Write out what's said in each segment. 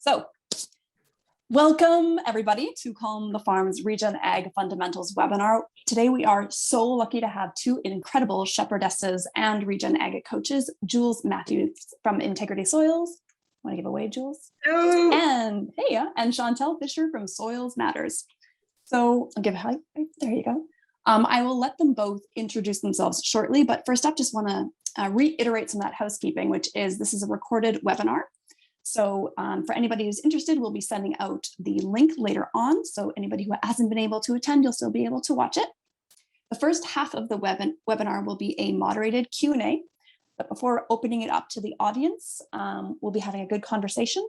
So, welcome everybody to Calm the Farm's Regen Ag Fundamentals webinar. Today we are so lucky to have two incredible shepherdesses and Regen Ag coaches, Jules Matthews from Integrity Soils. Want to give away, Jules? Hello. And hey, and Chantelle Fisher from Soils Matters. So I'll give a hi. There you go. I will let them both introduce themselves shortly, but first up, just want to reiterate some of that housekeeping, which is this is a recorded webinar. So for anybody who's interested, we'll be sending out the link later on. So anybody who hasn't been able to attend, you'll still be able to watch it. The first half of the webinar will be a moderated Q&A. But before opening it up to the audience, we'll be having a good conversation.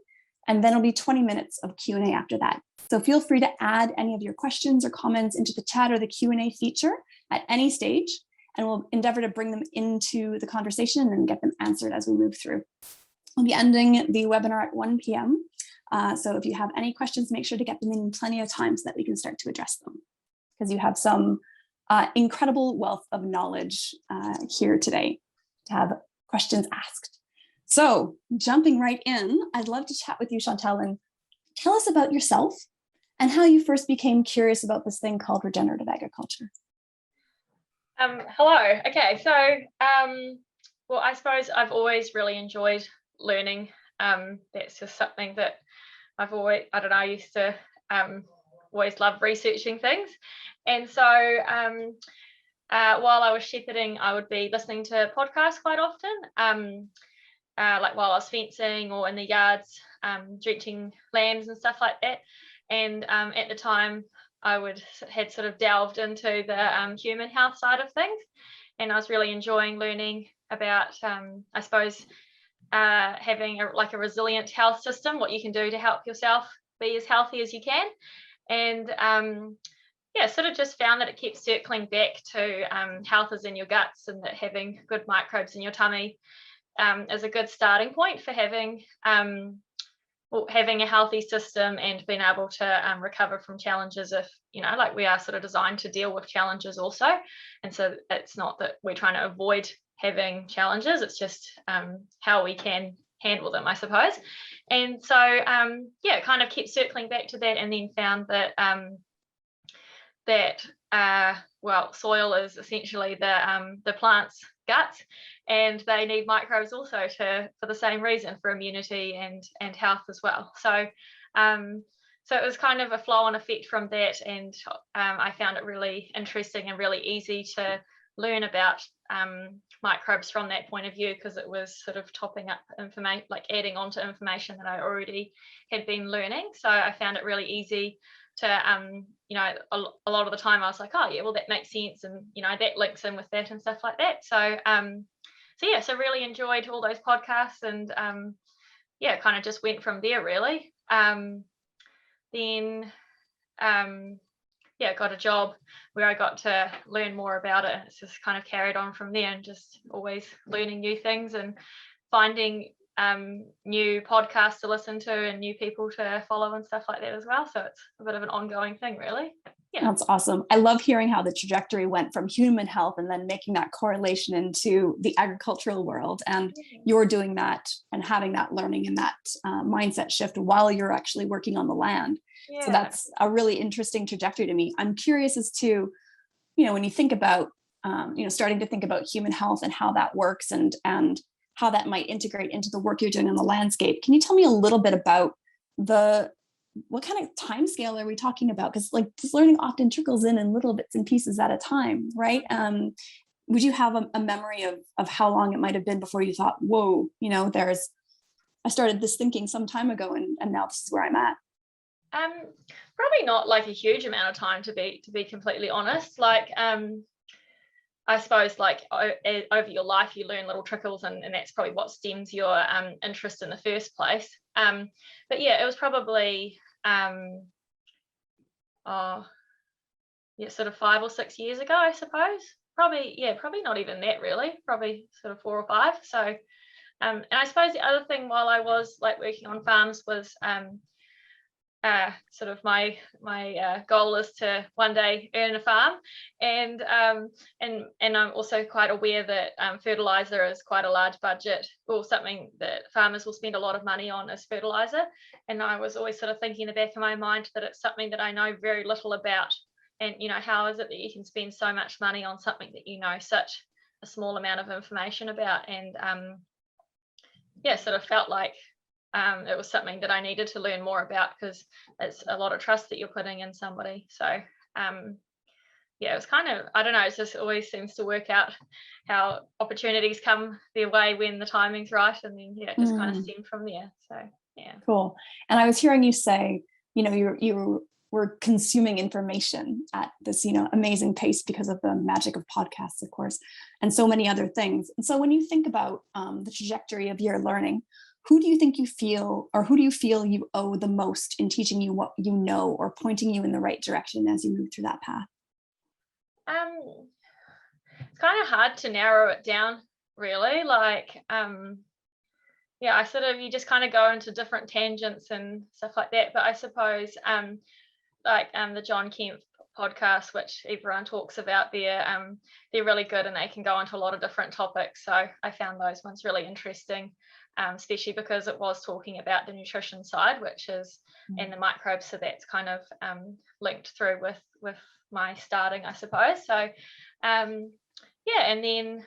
And then it'll be 20 minutes of Q&A after that. So feel free to add any of your questions or comments into the chat or the Q&A feature at any stage. And we'll endeavor to bring them into the conversation and then get them answered as we move through. We'll be ending the webinar at 1 p.m. So if you have any questions, make sure to get them in plenty of time so that we can start to address them, because you have some incredible wealth of knowledge here today to have questions asked. So jumping right in, I'd love to chat with you, Chantelle, and tell us about yourself and how you first became curious about this thing called regenerative agriculture. Hello. Okay, so well, I suppose I've always really enjoyed learning. That's just something that I've always, I don't know, I used to always love researching things. And so while I was shepherding, I would be listening to podcasts quite often, like while I was fencing or in the yards, drenching lambs and stuff like that. And at the time, I had sort of delved into the human health side of things, and I was really enjoying learning about, I suppose, having a resilient health system, what you can do to help yourself be as healthy as you can. And yeah, sort of just found that it keeps circling back to health is in your guts, and that having good microbes in your tummy is a good starting point for having a healthy system and being able to recover from challenges if, you know, like we are sort of designed to deal with challenges also. And so it's not that we're trying to avoid having challenges, it's just how we can handle them, I suppose. And so yeah, kind of kept circling back to that, and then found that well, soil is essentially the plant's guts, and they need microbes also for the same reason, for immunity and health as well. So so it was kind of a flow-on effect from that, and I found it really interesting and really easy to learn about microbes from that point of view, because it was sort of topping up information, like adding on to information that I already had been learning. So I found it really easy to you know, a lot of the time I was like, oh yeah, well that makes sense, and you know, that links in with that and stuff like that. So so yeah, so really enjoyed all those podcasts, and yeah, kind of just went from there really. Then yeah, got a job where I got to learn more about it. It's just kind of carried on from there, and just always learning new things and finding new podcasts to listen to and new people to follow and stuff like that as well. So it's a bit of an ongoing thing, really. Yeah, that's awesome. I love hearing how the trajectory went from human health and then making that correlation into the agricultural world, and you're doing that and having that learning and that mindset shift while you're actually working on the land. Yeah. So that's a really interesting trajectory to me. I'm curious as to, you know, when you think about you know, starting to think about human health and how that works, and how that might integrate into the work you're doing on the landscape. Can you tell me a little bit about what kind of time scale are we talking about? Because like this learning often trickles in little bits and pieces at a time, right? Would you have a memory of how long it might have been before you thought, whoa, you know, I started this thinking some time ago, and now this is where I'm at? Probably not like a huge amount of time, to be completely honest. Like I suppose like over your life you learn little trickles, and that's probably what stems your interest in the first place. But yeah, it was probably yeah, sort of 5 or 6 years ago, I suppose. Probably not even that really, probably sort of 4 or 5. So and I suppose the other thing while I was like working on farms was sort of my goal is to one day earn a farm, and I'm also quite aware that fertilizer is quite a large budget, or something that farmers will spend a lot of money on is fertilizer. And I was always sort of thinking in the back of my mind that it's something that I know very little about, and how is it that you can spend so much money on something that you know such a small amount of information about? And sort of felt like it was something that I needed to learn more about, because it's a lot of trust that you're putting in somebody. So it was kind of, I don't know, it just always seems to work out how opportunities come their way when the timing's right, and then it just kind of stemmed from there. So yeah. Cool. And I was hearing you say, you were consuming information at this, amazing pace because of the magic of podcasts, of course, and so many other things. And so when you think about the trajectory of your learning, who do you feel you owe the most in teaching you what you know, or pointing you in the right direction as you move through that path? It's kind of hard to narrow it down, really. Like, I sort of, you just kind of go into different tangents and stuff like that. But I suppose, the John Kemp podcast, which everyone talks about, they're really good, and they can go into a lot of different topics. So I found those ones really interesting, especially because it was talking about the nutrition side, which is and the microbes. So that's kind of linked through with my starting, I suppose. So and then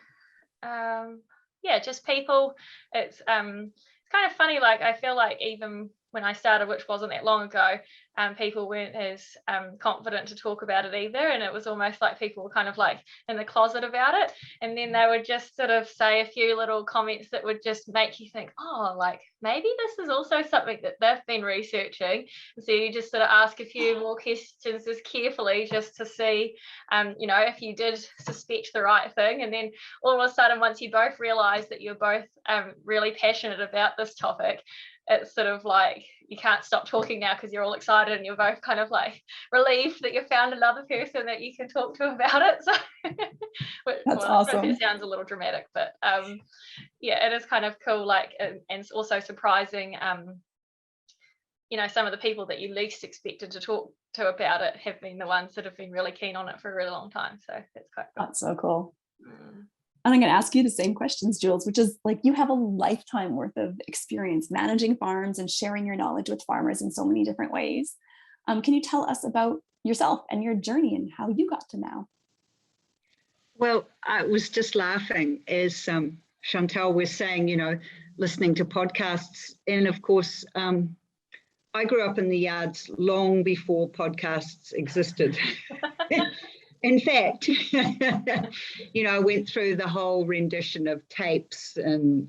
just people. It's kind of funny. Like, I feel like even when I started, which wasn't that long ago, people weren't as confident to talk about it either, and it was almost like people were kind of like in the closet about it, and then they would just sort of say a few little comments that would just make you think, oh, like maybe this is also something that they've been researching. So you just sort of ask a few more questions just carefully, just to see if you did suspect the right thing. And then all of a sudden, once you both realize that you're both really passionate about this topic, it's sort of like you can't stop talking now, because you're all excited and you're both kind of like relieved that you found another person that you can talk to about it. So that's awesome. It sounds a little dramatic, but it is kind of cool. Like, and it's also surprising, some of the people that you least expected to talk to about it have been the ones that have been really keen on it for a really long time. So that's quite cool. That's so cool. And I'm going to ask you the same questions, Jules, which is like, you have a lifetime worth of experience managing farms and sharing your knowledge with farmers in so many different ways. Can you tell us about yourself and your journey and how you got to now? Well, I was just laughing as Chantelle was saying, listening to podcasts. And of course, I grew up in the yards long before podcasts existed. In fact, I went through the whole rendition of tapes and,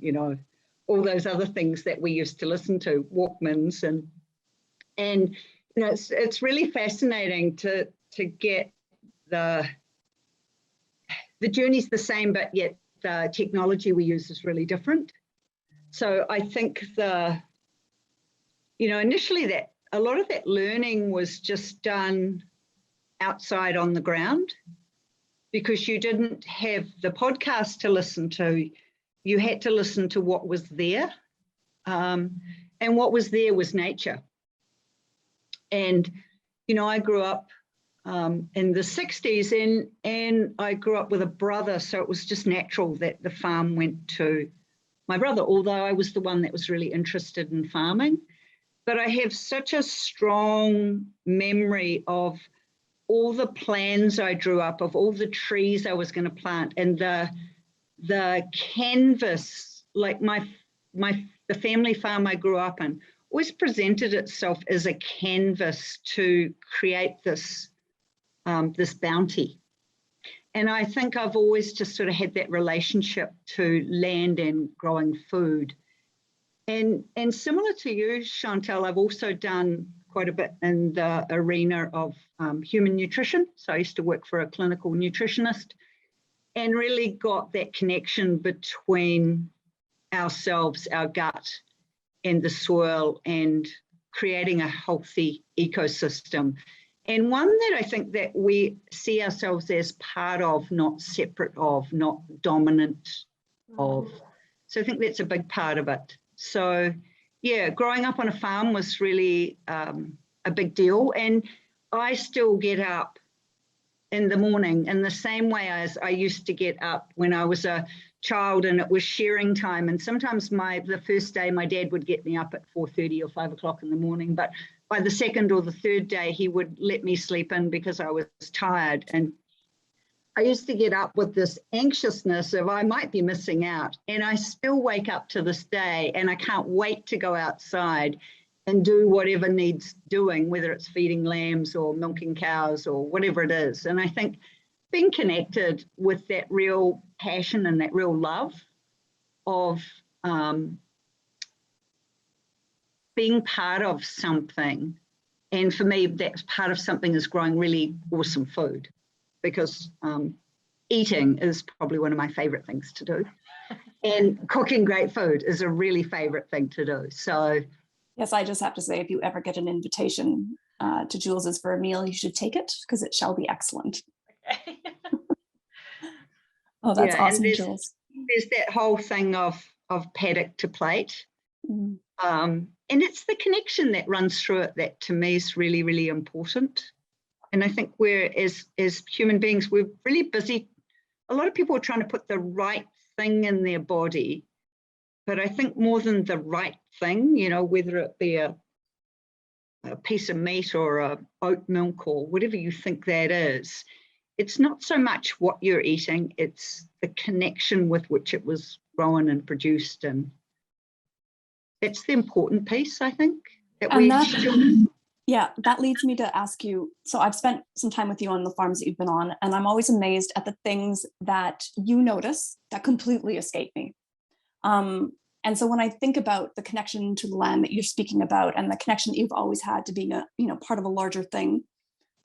all those other things that we used to listen to, Walkmans, and it's really fascinating to get the journey's the same, but yet the technology we use is really different. So I think initially that a lot of that learning was just done outside on the ground, because you didn't have the podcast to listen to. You had to listen to what was there, and what was there was nature. And I grew up in the 60s, and I grew up with a brother, so it was just natural that the farm went to my brother, although I was the one that was really interested in farming. But I have such a strong memory of all the plans I drew up, of all the trees I was going to plant, and the canvas, like the family farm I grew up in, always presented itself as a canvas to create this bounty. And I think I've always just sort of had that relationship to land and growing food. And similar to you, Chantelle, I've also done quite a bit in the arena of human nutrition. So I used to work for a clinical nutritionist, and really got that connection between ourselves, our gut, and the soil, and creating a healthy ecosystem. And one that I think that we see ourselves as part of, not separate of, not dominant of. So I think that's a big part of it. So yeah, growing up on a farm was really a big deal. And I still get up in the morning in the same way as I used to get up when I was a child and it was shearing time. And sometimes the first day my dad would get me up at 4:30 or 5 o'clock in the morning, but by the second or the third day he would let me sleep in because I was tired. And I used to get up with this anxiousness of I might be missing out, and I still wake up to this day and I can't wait to go outside and do whatever needs doing, whether it's feeding lambs or milking cows or whatever it is. And I think being connected with that real passion and that real love of being part of something. And for me, that part of something is growing really awesome food, because eating is probably one of my favorite things to do. And cooking great food is a really favorite thing to do. So yes, I just have to say, if you ever get an invitation to Jules's for a meal, you should take it, because it shall be excellent. Okay. Oh, that's yeah, awesome, and Jules. there's that whole thing of paddock to plate. Mm. And it's the connection that runs through it that to me is really, really important. And I think we're, as human beings, we're really busy. A lot of people are trying to put the right thing in their body, but I think more than the right thing, you know, whether it be a piece of meat or a oat milk or whatever you think that is, it's not so much what you're eating, it's the connection with which it was grown and produced. And it's the important piece, I think. Yeah, that leads me to ask you, so I've spent some time with you on the farms that you've been on, and I'm always amazed at the things that you notice that completely escape me. And so when I think about the connection to the land that you're speaking about, and the connection that you've always had to being a, you know, part of a larger thing,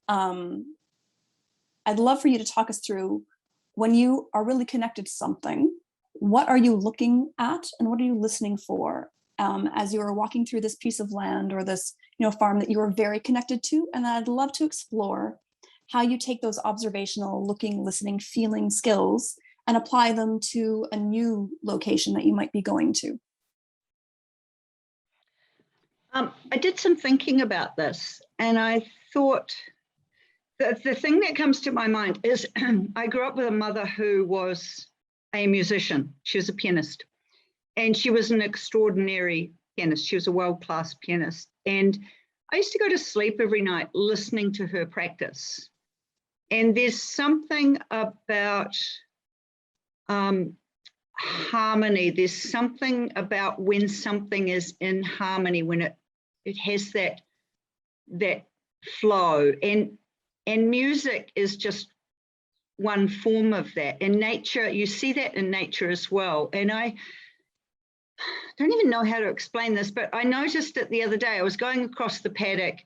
I'd love for you to talk us through, when you are really connected to something, what are you looking at and what are you listening for as you are walking through this piece of land or this, you know, farm that you are very connected to? And I'd love to explore how you take those observational looking, listening, feeling skills and apply them to a new location that you might be going to. I did some thinking about this, and I thought the thing that comes to my mind is I grew up with a mother who was a musician. She was a pianist, and she was an extraordinary pianist. She was a world-class pianist. And I used to go to sleep every night listening to her practice. And there's something about harmony. There's something about when something is in harmony, when it has that flow. And music is just one form of that. In nature, you see that in nature as well. And I don't even know how to explain this, but I noticed it the other day. I was going across the paddock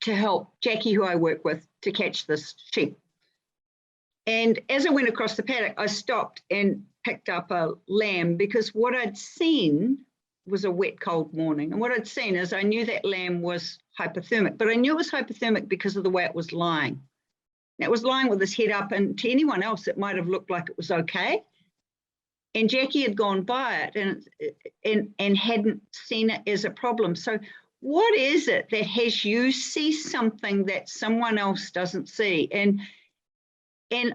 to help Jackie, who I work with, to catch this sheep. And as I went across the paddock, I stopped and picked up a lamb, because what I'd seen was a wet, cold morning. And what I'd seen is I knew that lamb was hypothermic, but I knew it was hypothermic because of the way it was lying. It was lying with its head up, and to anyone else, it might have looked like it was okay. And Jackie had gone by it and hadn't seen it as a problem. So what is it that has you see something that someone else doesn't see? And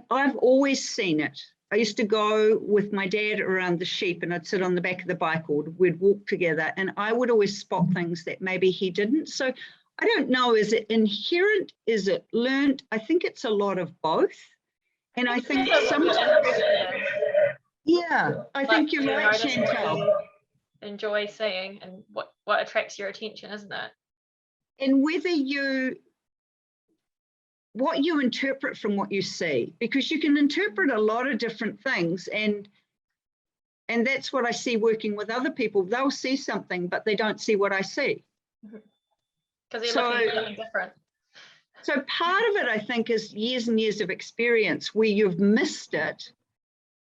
I've always seen it. I used to go with my dad around the sheep, and I'd sit on the back of the bike, or we'd walk together, and I would always spot things that maybe he didn't. So I don't know, is it inherent? Is it learned? I think it's a lot of both. And I think sometimes, yeah, I think you're right, Chantelle. Enjoy seeing and what attracts your attention, isn't it? And whether what you interpret from what you see, because you can interpret a lot of different things. And that's what I see working with other people. They'll see something, but they don't see what I see. Because they're looking at something different. So part of it, I think, is years and years of experience where you've missed it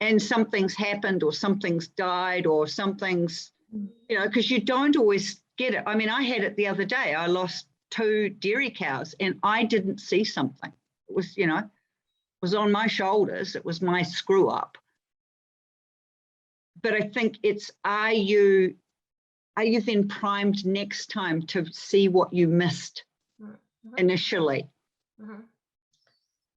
and something's happened or something's died or something's, you know, because you don't always get it. I mean, I had it the other day. I lost 2 dairy cows and I didn't see something. It was, you know, it was on my shoulders. It was my screw up. But I think it's, are you are you then primed next time to see what you missed initially?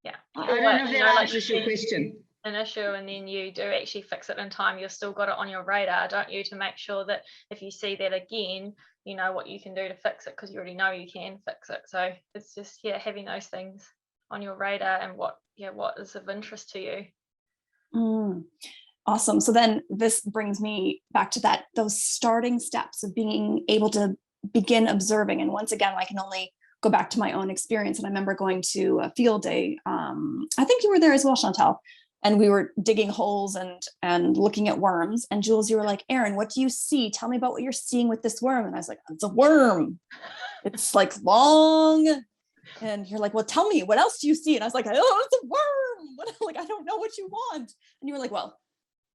Yeah. I don't know if that answers your question. An issue and then you do actually fix it in time, you've still got it on your radar, don't you, to make sure that if you see that again, you know what you can do to fix it, because you already know you can fix it. So it's just, yeah, having those things on your radar and what is of interest to you. Awesome. So then this brings me back to those starting steps of being able to begin observing. And once again, I can only go back to my own experience. And I remember going to a field day. I think you were there as well, Chantelle. And we were digging holes and looking at worms. And Jules, you were like, Erin, what do you see? Tell me about what you're seeing with this worm. And I was like, it's a worm. It's like long. And you're like, well, tell me, what else do you see? And I was like, oh, it's a worm. Like, I don't know what you want. And you were like, well,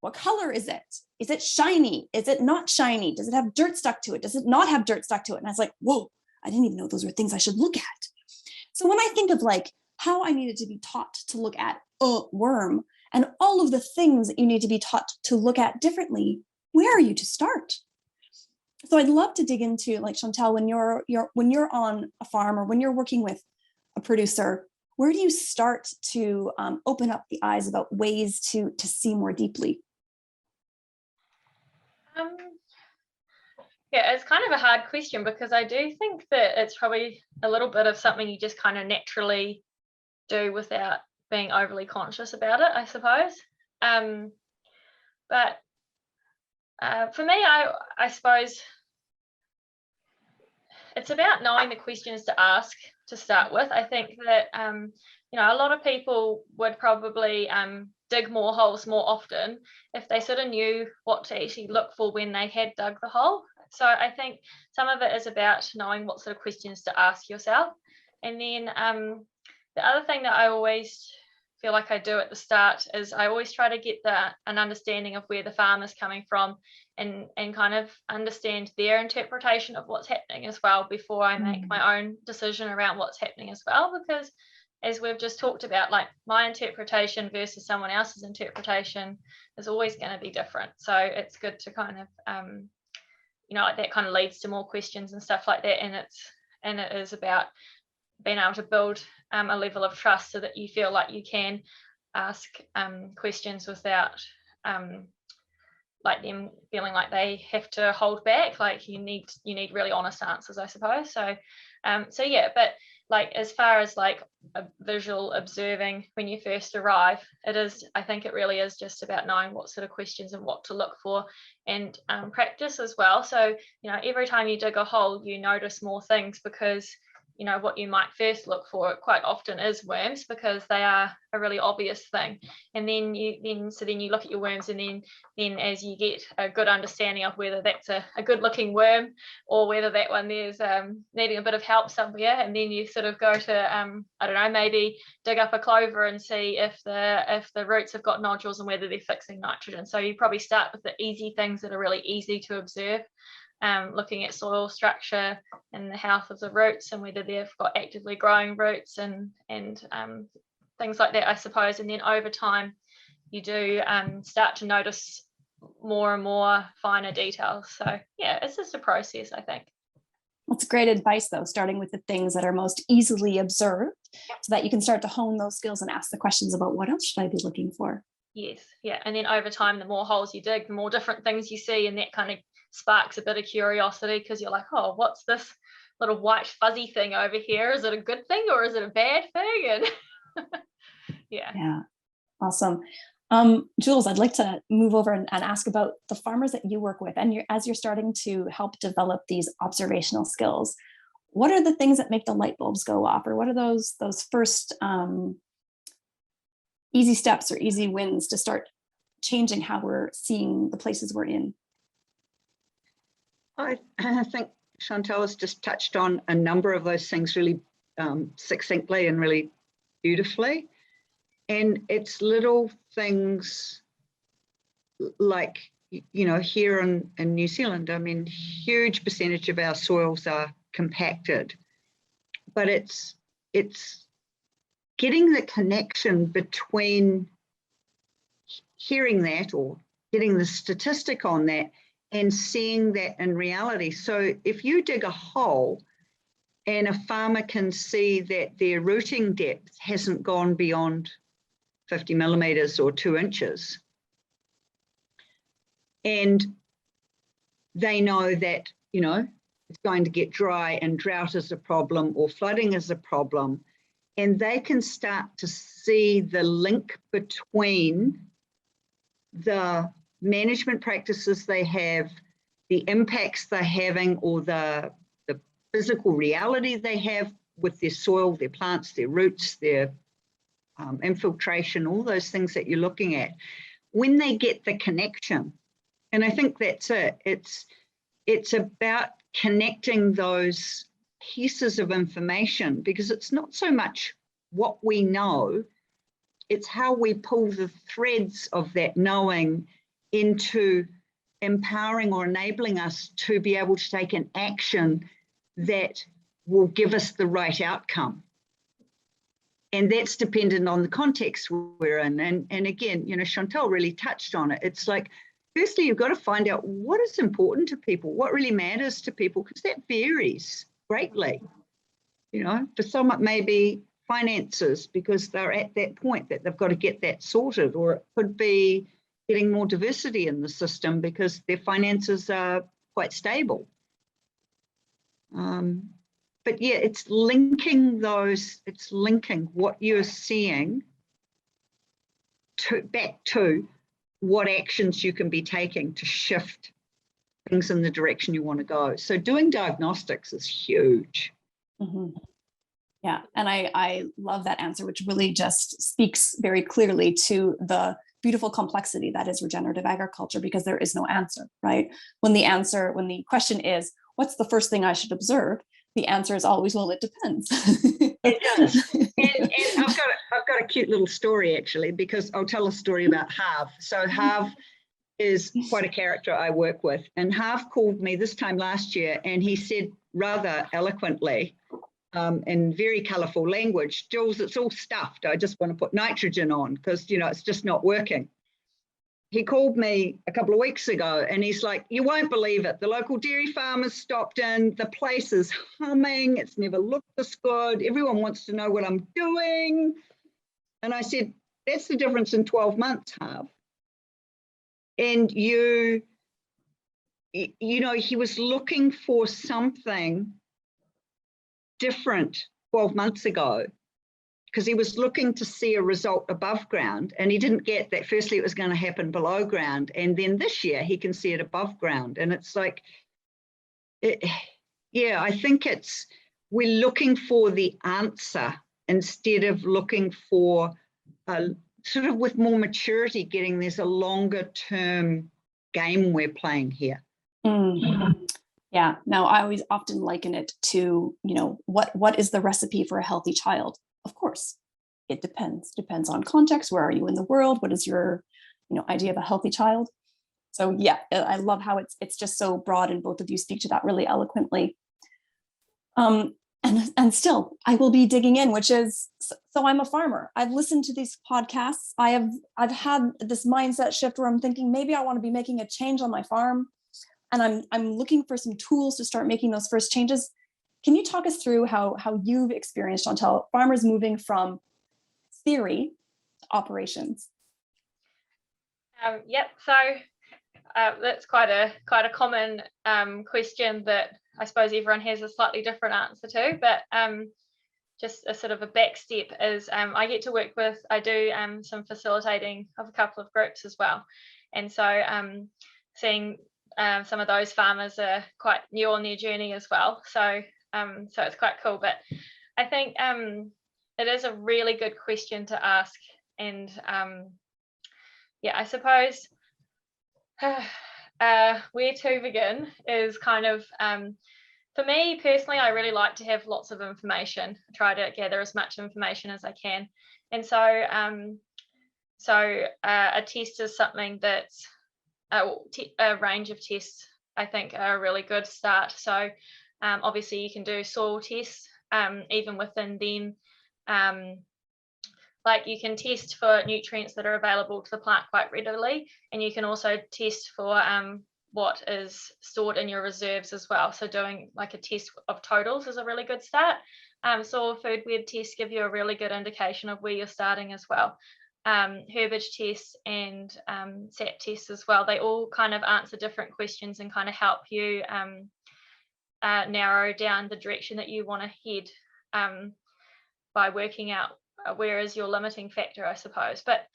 what color is it? Is it shiny? Is it not shiny? Does it have dirt stuck to it? Does it not have dirt stuck to it? And I was like, whoa, I didn't even know those were things I should look at. So when I think of like how I needed to be taught to look at a worm and all of the things that you need to be taught to look at differently, where are you to start? So I'd love to dig into, like, Chantelle, when you're on a farm or when you're working with a producer, where do you start to open up the eyes about ways to see more deeply? Yeah, it's kind of a hard question, because I do think that it's probably a little bit of something you just kind of naturally do without being overly conscious about it, I suppose. But for me, I suppose it's about knowing the questions to ask to start with. I think that a lot of people would probably dig more holes more often if they sort of knew what to actually look for when they had dug the hole. So I think some of it is about knowing what sort of questions to ask yourself. And then the other thing that I always feel like I do at the start is I always try to get an understanding of where the farm is coming from and kind of understand their interpretation of what's happening as well before I make my own decision around what's happening as well. Because as we've just talked about, like, my interpretation versus someone else's interpretation is always going to be different. So it's good to kind of like, that kind of leads to more questions and stuff like that. And it is about being able to build a level of trust so that you feel like you can ask questions without like them feeling like they have to hold back. Like, you need really honest answers, I suppose. So yeah, but like, as far as like a visual observing when you first arrive, I think it really is just about knowing what sort of questions and what to look for, and practice as well. So every time you dig a hole, you notice more things, because what you might first look for quite often is worms, because they are a really obvious thing. And then you look at your worms, and then as you get a good understanding of whether that's a good looking worm or whether that one there's needing a bit of help somewhere, and then you sort of go to I don't know, maybe dig up a clover and see if the roots have got nodules and whether they're fixing nitrogen. So you probably start with the easy things that are really easy to observe. Looking at soil structure and the health of the roots and whether they've got actively growing roots and things like that, I suppose. And then over time, you do start to notice more and more finer details. So yeah, it's just a process, I think. That's great advice, though, starting with the things that are most easily observed, so that you can start to hone those skills and ask the questions about what else should I be looking for. Yes, yeah. And then over time, the more holes you dig, the more different things you see, and that kind of sparks a bit of curiosity, because you're like, oh, what's this little white fuzzy thing over here? Is it a good thing or is it a bad thing? And yeah, awesome. Jules, I'd like to move over and ask about the farmers that you work with, and as you're starting to help develop these observational skills, what are the things that make the light bulbs go off, or what are those first easy steps or easy wins to start changing how we're seeing the places we're in? I think Chantelle has just touched on a number of those things really succinctly and really beautifully. And it's little things like, here in New Zealand, I mean, huge percentage of our soils are compacted, but it's getting the connection between hearing that or getting the statistic on that and seeing that in reality. So if you dig a hole and a farmer can see that their rooting depth hasn't gone beyond 50 millimeters or 2 inches, and they know that, you know, it's going to get dry and drought is a problem or flooding is a problem, and they can start to see the link between the management practices they have, the impacts they're having, or the physical reality they have with their soil, their plants, their roots, their infiltration, all those things that you're looking at. When they get the connection, and I think that's it, it's about connecting those pieces of information, because it's not so much what we know, it's how we pull the threads of that knowing into empowering or enabling us to be able to take an action that will give us the right outcome. And that's dependent on the context we're in. And again, you know, Chantelle really touched on it. It's like, firstly, you've got to find out what is important to people, what really matters to people, because that varies greatly. You know, for some it may be finances because they're at that point that they've got to get that sorted, or it could be getting more diversity in the system because their finances are quite stable. But yeah, it's linking those, it's linking what you're seeing back to what actions you can be taking to shift things in the direction you want to go. So doing diagnostics is huge. Mm-hmm. Yeah, and I love that answer, which really just speaks very clearly to the beautiful complexity that is regenerative agriculture, because there is no answer, right? When the question is, what's the first thing I should observe? The answer is always, well, it depends. It does. And I've got a cute little story, actually, because I'll tell a story about Harv. So Harv is quite a character I work with. And Harv called me this time last year, and he said rather eloquently, in very colourful language, Jules, it's all stuffed. I just want to put nitrogen on because, you know, it's just not working. He called me a couple of weeks ago and he's like, you won't believe it. The local dairy farmers stopped in. The place is humming. It's never looked this good. Everyone wants to know what I'm doing. And I said, that's the difference in 12 months, Harv. And you know, he was looking for something different 12 months ago, because he was looking to see a result above ground, and he didn't get that. Firstly, it was going to happen below ground, and then this year he can see it above ground. And it's like, yeah, I think we're looking for the answer instead of looking for sort of with more maturity, getting there's a longer term game we're playing here. Mm-hmm. Yeah, no, I always often liken it to, you know, what is the recipe for a healthy child? Of course, it depends on context. Where are you in the world? What is your, you know, idea of a healthy child? So yeah, I love how it's just so broad, and both of you speak to that really eloquently. And still, I will be digging in, which is, so I'm a farmer. I've listened to these podcasts. I've had this mindset shift where I'm thinking maybe I want to be making a change on my farm. And I'm looking for some tools to start making those first changes. Can you talk us through how you've experienced, Chantelle, farmers moving from theory to operations? Yep. So that's quite a common question that I suppose everyone has a slightly different answer to. But just a sort of a back step is I get to work with, I do some facilitating of a couple of groups as well, and so seeing some of those farmers are quite new on their journey as well. So it's quite cool. But I think it is a really good question to ask. And yeah, I suppose where to begin is kind of, for me personally, I really like to have lots of information. I try to gather as much information as I can. And so a test is something that's a range of tests, I think, are a really good start. So obviously you can do soil tests, even within them. Like you can test for nutrients that are available to the plant quite readily, and you can also test for what is stored in your reserves as well. So doing like a test of totals is a really good start. Soil food web tests give you a really good indication of where you're starting as well. Herbage tests and Sept tests as well. They all kind of answer different questions and kind of help you narrow down the direction that you want to head by working out where is your limiting factor, I suppose. But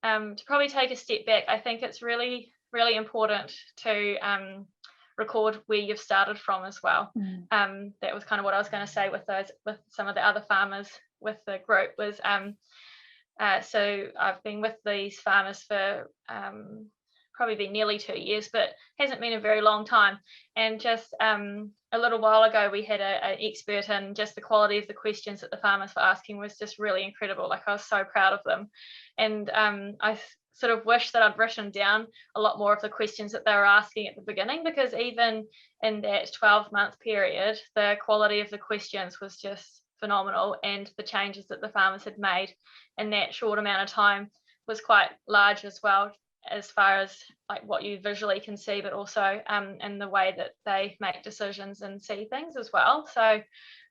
to probably take a step back, I think it's really, really important to record where you've started from as well. That was kind of what I was going to say with some of the other farmers with the group was so I've been with these farmers for probably been nearly 2 years, but hasn't been a very long time. And just a little while ago, we had an expert, and just the quality of the questions that the farmers were asking was just really incredible. Like, I was so proud of them. And I sort of wish that I'd written down a lot more of the questions that they were asking at the beginning, because even in that 12-month period, the quality of the questions was just phenomenal, and the changes that the farmers had made in that short amount of time was quite large as well, as far as like what you visually can see, but also in the way that they make decisions and see things as well. So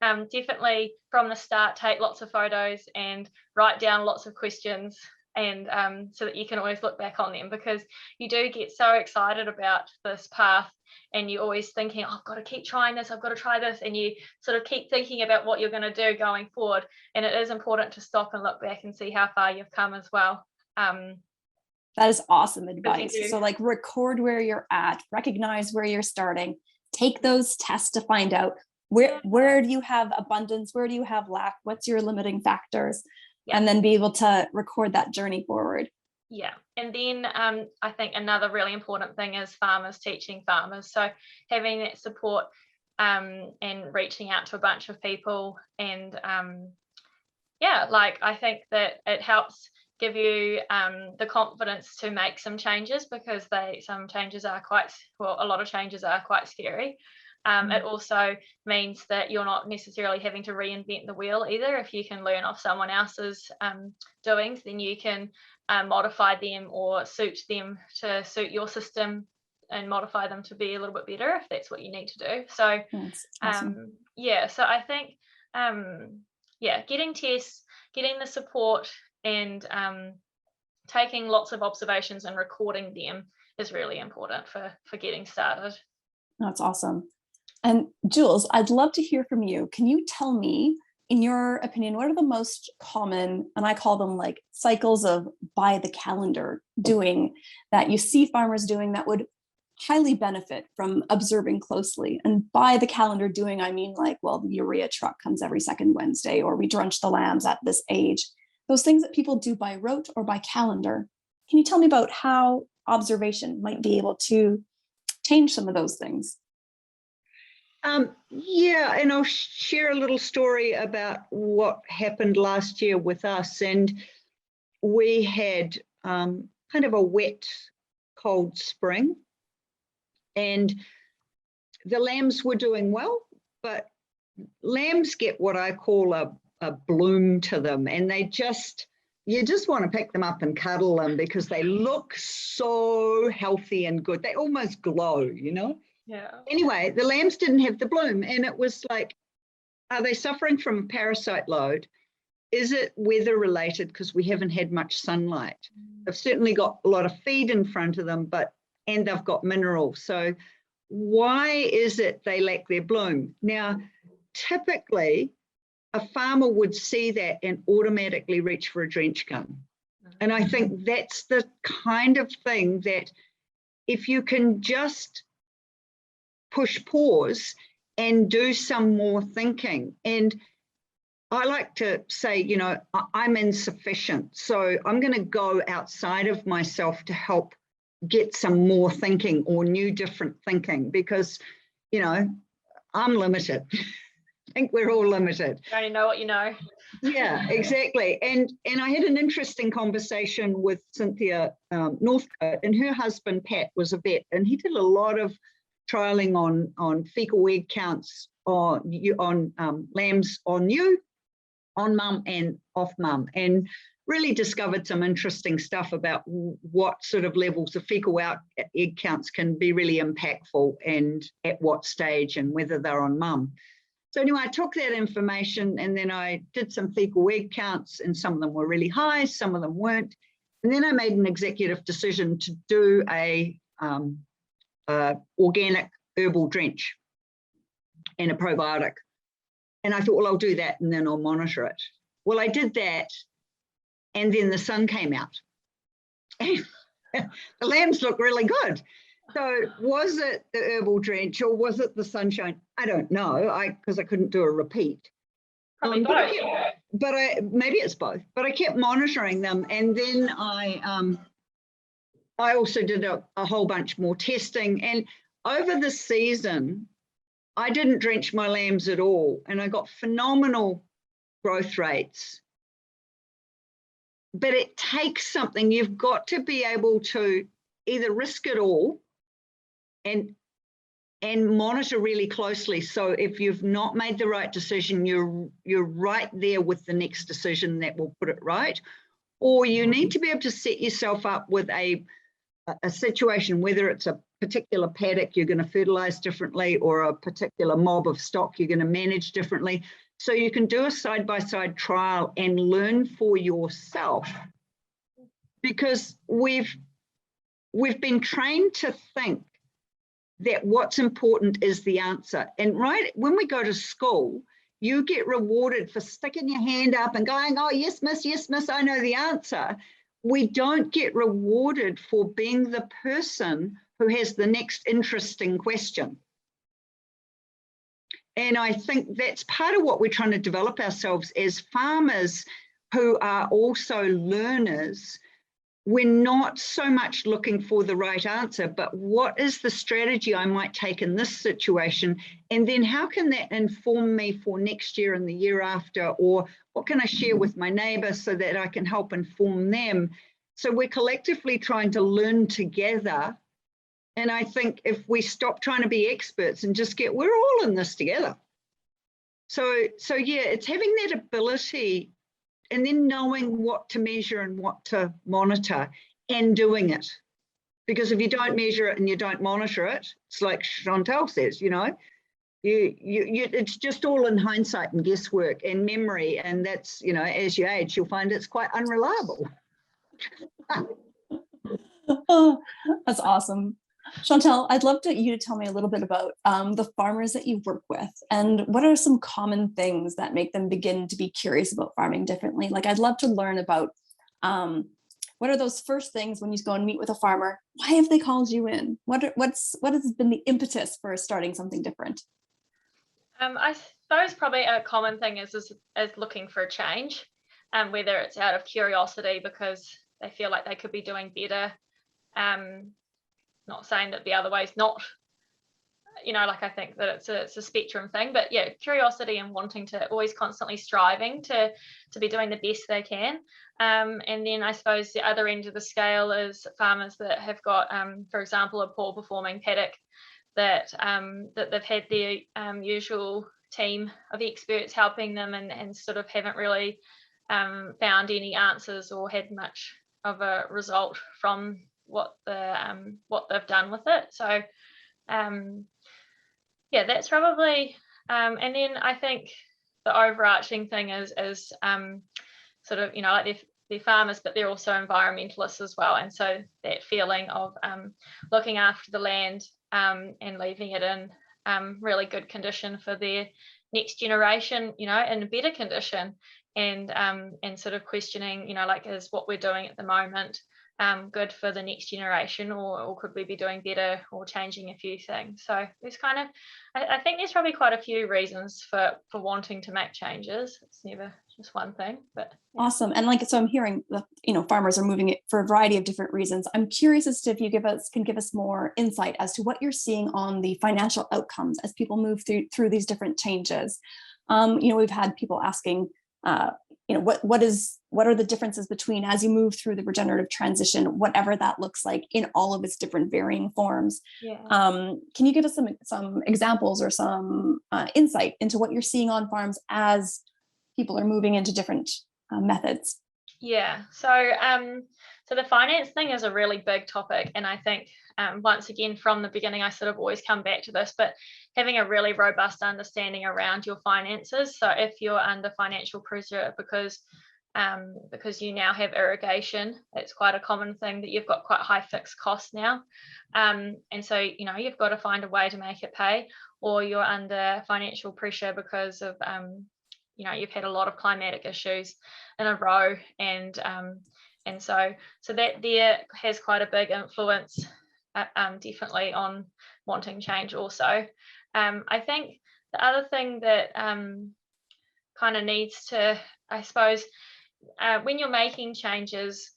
definitely from the start, take lots of photos and write down lots of questions, and so that you can always look back on them, because you do get so excited about this path, and you're always thinking, oh, I've got to keep trying this, I've got to try this, and you sort of keep thinking about what you're going to do going forward. And it is important to stop and look back and see how far you've come as well. That is awesome advice. So like, record where you're at, recognize where you're starting, take those tests to find out where do you have abundance, where do you have lack, what's your limiting factors, and then be able to record that journey forward. Yeah. And then I think another really important thing is farmers teaching farmers. So having that support and reaching out to a bunch of people, and like, I think that it helps give you the confidence to make some changes, because a lot of changes are quite scary. It also means that you're not necessarily having to reinvent the wheel either. If you can learn off someone else's doings, then you can modify them or suit them to suit your system, and modify them to be a little bit better if that's what you need to do. So That's awesome. so I think getting tests, getting the support, and taking lots of observations and recording them is really important for getting started. That's awesome. And Jules, I'd love to hear from you. Can you tell me, in your opinion, what are the most common, and I call them like cycles of by the calendar doing, that you see farmers doing that would highly benefit from observing closely? And by the calendar doing, I mean like, well, the urea truck comes every second Wednesday, or we drench the lambs at this age. Those things that people do by rote or by calendar. Can you tell me about how observation might be able to change some of those things? And I'll share a little story about what happened last year with us. And we had kind of a wet, cold spring, and the lambs were doing well, but lambs get what I call a bloom to them, and you just want to pick them up and cuddle them, because they look so healthy and good. They almost glow, Yeah. Anyway, the lambs didn't have the bloom, and it was like, are they suffering from a parasite load? Is it weather related because we haven't had much sunlight? They've certainly got a lot of feed in front of them, and they've got minerals. So why is it they lack their bloom? Now, typically, a farmer would see that and automatically reach for a drench gun. And I think that's the kind of thing that if you can just push pause and do some more thinking. And I like to say, I'm insufficient, so I'm going to go outside of myself to help get some more thinking or new different thinking, because, I'm limited. I think we're all limited. You only know what you know. Yeah, exactly. And I had an interesting conversation with Cynthia Northcote, and her husband Pat was a vet, and he did a lot of trialing on fecal egg counts on lambs on mum and off mum, and really discovered some interesting stuff about what sort of levels of fecal egg counts can be really impactful and at what stage and whether they're on mum. So anyway, I took that information and then I did some fecal egg counts, and some of them were really high, some of them weren't. And then I made an executive decision to do a organic herbal drench and a probiotic. And I thought, well, I'll do that and then I'll monitor it. Well, I did that, and then the sun came out. And the lambs look really good. So was it the herbal drench or was it the sunshine? I don't know, because I couldn't do a repeat. Probably But both. Maybe it's both. But I kept monitoring them, and then I also did a whole bunch more testing. And over the season, I didn't drench my lambs at all, and I got phenomenal growth rates. But it takes something. You've got to be able to either risk it all and monitor really closely. So if you've not made the right decision, you're right there with the next decision that will put it right. Or you need to be able to set yourself up with a situation, whether it's a particular paddock you're going to fertilize differently or a particular mob of stock you're going to manage differently. So you can do a side-by-side trial and learn for yourself, because we've been trained to think that what's important is the answer. And right when we go to school, you get rewarded for sticking your hand up and going, oh, yes, miss, I know the answer. We don't get rewarded for being the person who has the next interesting question. And I think that's part of what we're trying to develop ourselves as farmers who are also learners. We're not so much looking for the right answer, but what is the strategy I might take in this situation? And then how can that inform me for next year and the year after? Or what can I share with my neighbor so that I can help inform them? So we're collectively trying to learn together. And I think if we stop trying to be experts and just we're all in this together. So yeah, it's having that ability and then knowing what to measure and what to monitor and doing it. Because if you don't measure it and you don't monitor it, it's like Chantelle says, it's just all in hindsight and guesswork and memory. And that's, as you age, you'll find it's quite unreliable. Oh, that's awesome. Chantelle, I'd love you to tell me a little bit about the farmers that you work with, and what are some common things that make them begin to be curious about farming differently? Like, I'd love to learn about what are those first things when you go and meet with a farmer? Why have they called you in? What has been the impetus for starting something different? I suppose probably a common thing is looking for a change, whether it's out of curiosity because they feel like they could be doing better. Not saying that the other way is not, like I think that it's a spectrum thing, but yeah, curiosity and wanting to always constantly striving to be doing the best they can. And then I suppose the other end of the scale is farmers that have got, for example, a poor performing paddock that they've had their usual team of experts helping them and sort of haven't really found any answers or had much of a result from what they've done with it. So yeah, that's probably and then I think the overarching thing is sort of like they're farmers, but they're also environmentalists as well, and so that feeling of looking after the land and leaving it in really good condition for their next generation, in a better condition, and sort of questioning, like, is what we're doing at the moment good for the next generation, or could we be doing better or changing a few things? So there's I think there's probably quite a few reasons for wanting to make changes. It's never just one thing, but yeah. Awesome. And so I'm hearing that, farmers are moving it for a variety of different reasons. I'm curious as to if you can give us more insight as to what you're seeing on the financial outcomes as people move through these different changes. We've had people asking, what are the differences between, as you move through the regenerative transition, whatever that looks like in all of its different varying forms. Yeah. Can you give us some examples or some insight into what you're seeing on farms as people are moving into different methods? Yeah, so the finance thing is a really big topic, and I think once again from the beginning I sort of always come back to this, but having a really robust understanding around your finances. So if you're under financial pressure because you now have irrigation, it's quite a common thing that you've got quite high fixed costs now, and so you've got to find a way to make it pay, or you're under financial pressure because of you've had a lot of climatic issues in a row, and so that there has quite a big influence definitely on wanting change also. I think the other thing that kind of needs to, I suppose, when you're making changes,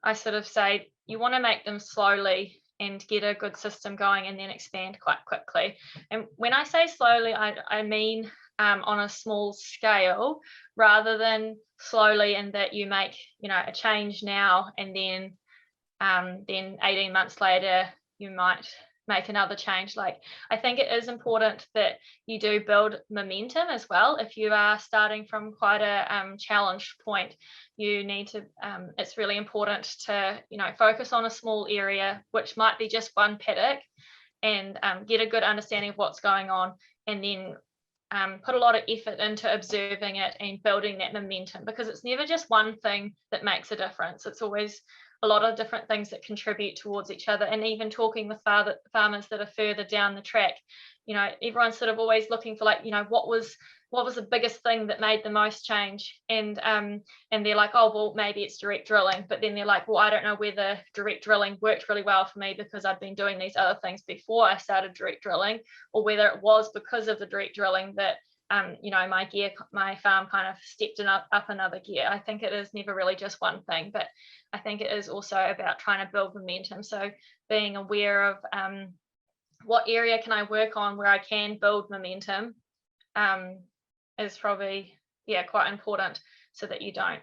I sort of say you want to make them slowly and get a good system going and then expand quite quickly. And when I say slowly, I mean on a small scale, rather than slowly in that you make a change now and then 18 months later you might make another change. Like, I think it is important that you do build momentum as well. If you are starting from quite a challenged point, you need to it's really important to focus on a small area, which might be just one paddock, and get a good understanding of what's going on, and then put a lot of effort into observing it and building that momentum, because it's never just one thing that makes a difference. It's always a lot of different things that contribute towards each other. And even talking with farmers that are further down the track, everyone's sort of always looking for what was the biggest thing that made the most change, and they're like, oh well, maybe it's direct drilling, but then they're like, well, I don't know whether direct drilling worked really well for me because I'd been doing these other things before I started direct drilling, or whether it was because of the direct drilling that my farm kind of stepped up another gear. I think it is never really just one thing, but I think it is also about trying to build momentum. So being aware of what area can I work on where I can build momentum is probably quite important, so that you don't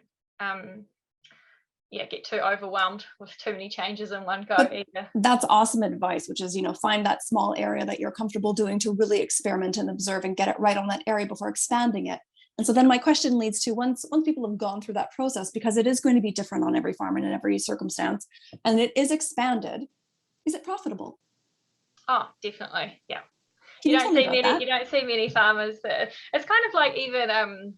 get too overwhelmed with too many changes in one go either. That's awesome advice, which is find that small area that you're comfortable doing to really experiment and observe and get it right on that area before expanding it. And so then my question leads to, once people have gone through that process, because it is going to be different on every farm and in every circumstance, and it is expanded, is it profitable? Oh, definitely. Yeah. Can you don't see many farmers that, it's kind of like even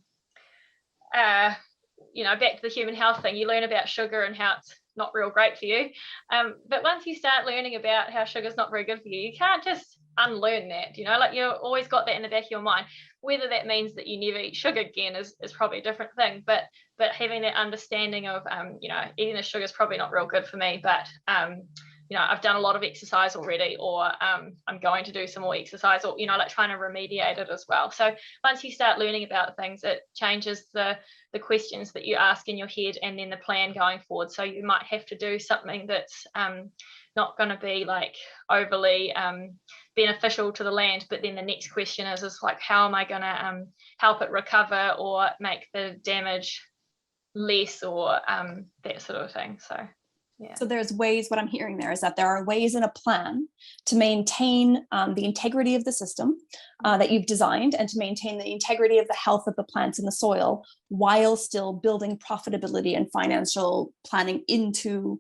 back to the human health thing, you learn about sugar and how it's not real great for you, but once you start learning about how sugar's not very good for you, you can't just unlearn that. You've always got that in the back of your mind. Whether that means that you never eat sugar again is probably a different thing, but having that understanding of eating the sugar is probably not real good for me, but I've done a lot of exercise already, or I'm going to do some more exercise, or trying to remediate it as well. So once you start learning about things, it changes the questions that you ask in your head, and then the plan going forward. So you might have to do something that's not going to be like overly beneficial to the land, but then the next question is like, how am I going to help it recover or make the damage less, or that sort of thing. Yeah. So there's ways, what I'm hearing there is that there are ways in a plan to maintain the integrity of the system that you've designed, and to maintain the integrity of the health of the plants in the soil, while still building profitability and financial planning into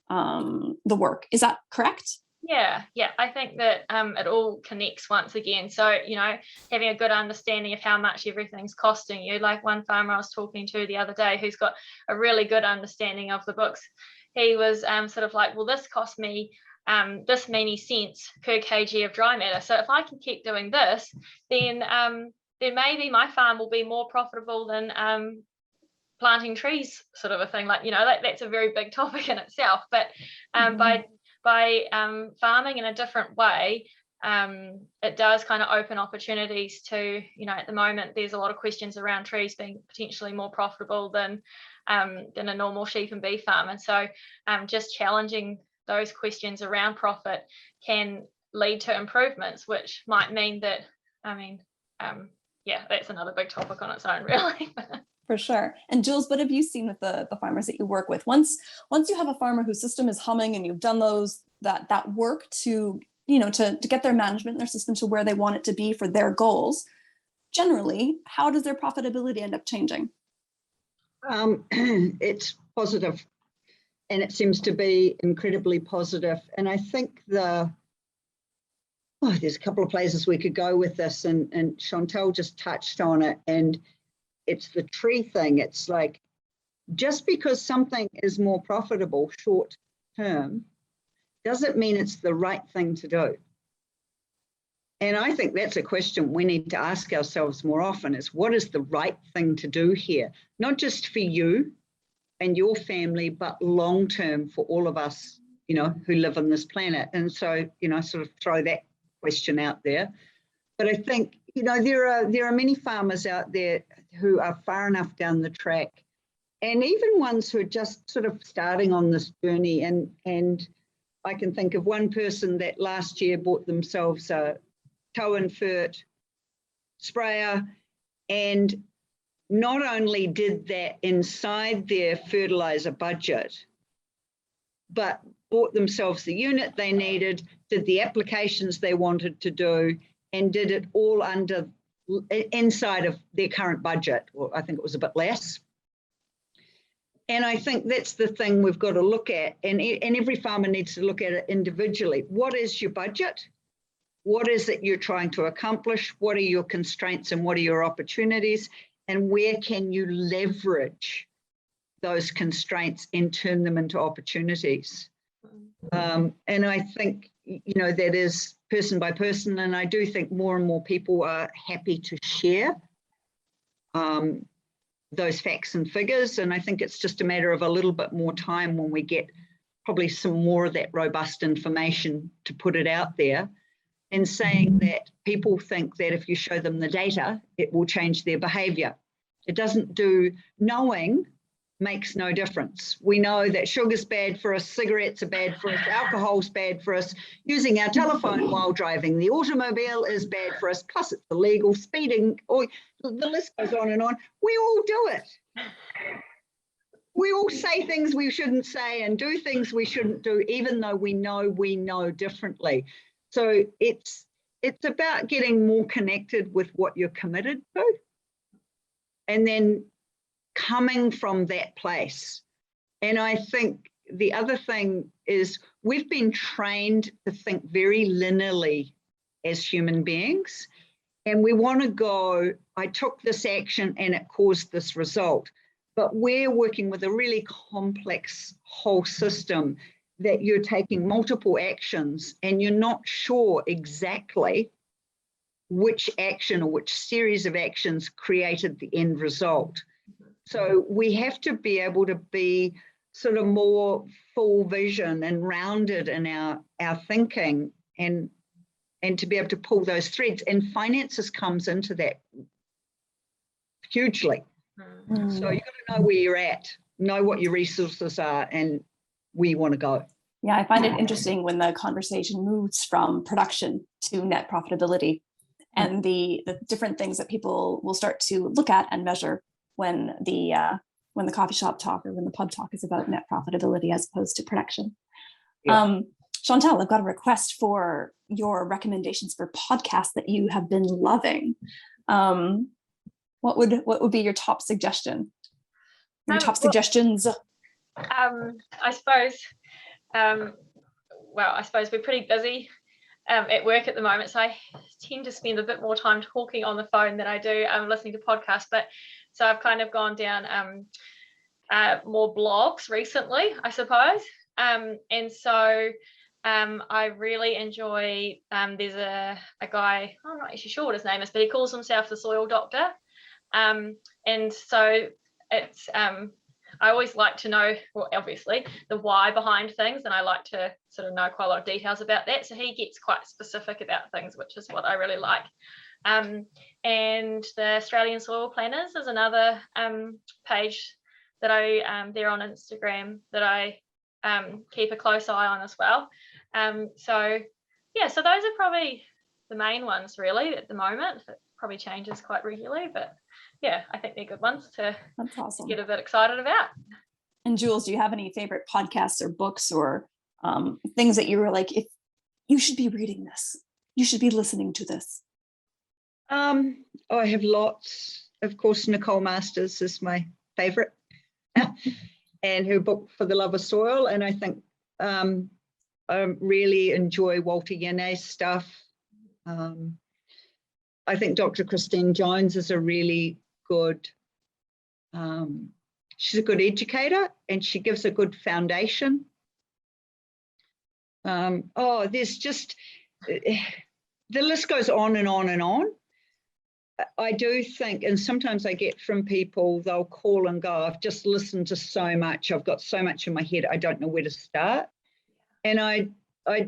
the work. Is that correct? Yeah, I think that it all connects once again. So, having a good understanding of how much everything's costing you. Like one farmer I was talking to the other day who's got a really good understanding of the books, he was sort of like, well, this cost me this many cents per kg of dry matter. So if I can keep doing this, then maybe my farm will be more profitable than planting trees, sort of a thing. That's a very big topic in itself. But by farming in a different way, it does kind of open opportunities to, at the moment there's a lot of questions around trees being potentially more profitable than a normal sheep and beef farm. And so just challenging those questions around profit can lead to improvements, which might mean that, that's another big topic on its own, really. For sure. And Jules, what have you seen with the farmers that you work with? Once you have a farmer whose system is humming, and you've done that work to get their management and their system to where they want it to be for their goals, generally, how does their profitability end up changing? It's positive, and it seems to be incredibly positive. And I think there's a couple of places we could go with this, and Chantelle just touched on it, and it's the tree thing. It's like, just because something is more profitable short term doesn't mean it's the right thing to do. And I think that's a question we need to ask ourselves more often, is what is the right thing to do here? Not just for you and your family, but long term for all of us, who live on this planet. And so, sort of throw that question out there. But I think, there are many farmers out there who are far enough down the track, and even ones who are just sort of starting on this journey. And I can think of one person that last year bought themselves a tow and fert sprayer, and not only did that inside their fertilizer budget, but bought themselves the unit they needed, did the applications they wanted to do, and did it all inside of their current budget. Well, I think it was a bit less. And I think that's the thing we've got to look at, and every farmer needs to look at it individually. What is your budget? What is it you're trying to accomplish? What are your constraints and what are your opportunities? And where can you leverage those constraints and turn them into opportunities? And I think, that is person by person. And I do think more and more people are happy to share those facts and figures. And I think it's just a matter of a little bit more time when we get probably some more of that robust information to put it out there. And saying that people think that if you show them the data, it will change their behavior. It doesn't do. Knowing makes no difference. We know that sugar's bad for us, cigarettes are bad for us, alcohol's bad for us, using our telephone while driving the automobile is bad for us, plus it's illegal, speeding, or the list goes on and on. We all do it. We all say things we shouldn't say and do things we shouldn't do, even though we know differently. So it's about getting more connected with what you're committed to, and then coming from that place. And I think the other thing is we've been trained to think very linearly as human beings, and we want to go, I took this action and it caused this result. But we're working with a really complex whole system that you're taking multiple actions and you're not sure exactly which action or which series of actions created the end result. So we have to be able to be sort of more full vision and rounded in our thinking, and to be able to pull those threads. And finances comes into that hugely. So you've got to know where you're at, know what your resources are, and where you want to go. Yeah, I find it interesting when the conversation moves from production to net profitability, and the different things that people will start to look at and measure when the coffee shop talk or when the pub talk is about net profitability as opposed to production. Yeah. Chantelle, I've got a request for your recommendations for podcasts that you have been loving. What would be your top suggestion? Your top suggestions? I suppose, I suppose we're pretty busy at work at the moment, so I tend to spend a bit more time talking on the phone than I do listening to podcasts. But so I've kind of gone down more blogs recently, I suppose. And so I really enjoy, there's a guy, I'm not actually sure what his name is, but he calls himself the Soil Doctor. And so it's, I always like to know, well, obviously, the why behind things, and I like to sort of know quite a lot of details about that. So he gets quite specific about things, which is what I really like. And the Australian Soil Planners is another page that they're on Instagram that I keep a close eye on as well. So those are probably the main ones really at the moment. It probably changes quite regularly, but yeah, I think they're good ones to get a bit excited about. And Jules, do you have any favorite podcasts or books or things that you were like, if you should be reading this, you should be listening to this? I have lots. Of course, Nicole Masters is my favorite. and her book For the Love of Soil. And I think I really enjoy Walter Yanne's stuff. I think Dr. Christine Jones is a really good, she's a good educator, and she gives a good foundation. There's just, the list goes on and on and on. I do think, and sometimes I get from people, they'll call and go, I've just listened to so much, I've got so much in my head, I don't know where to start. And I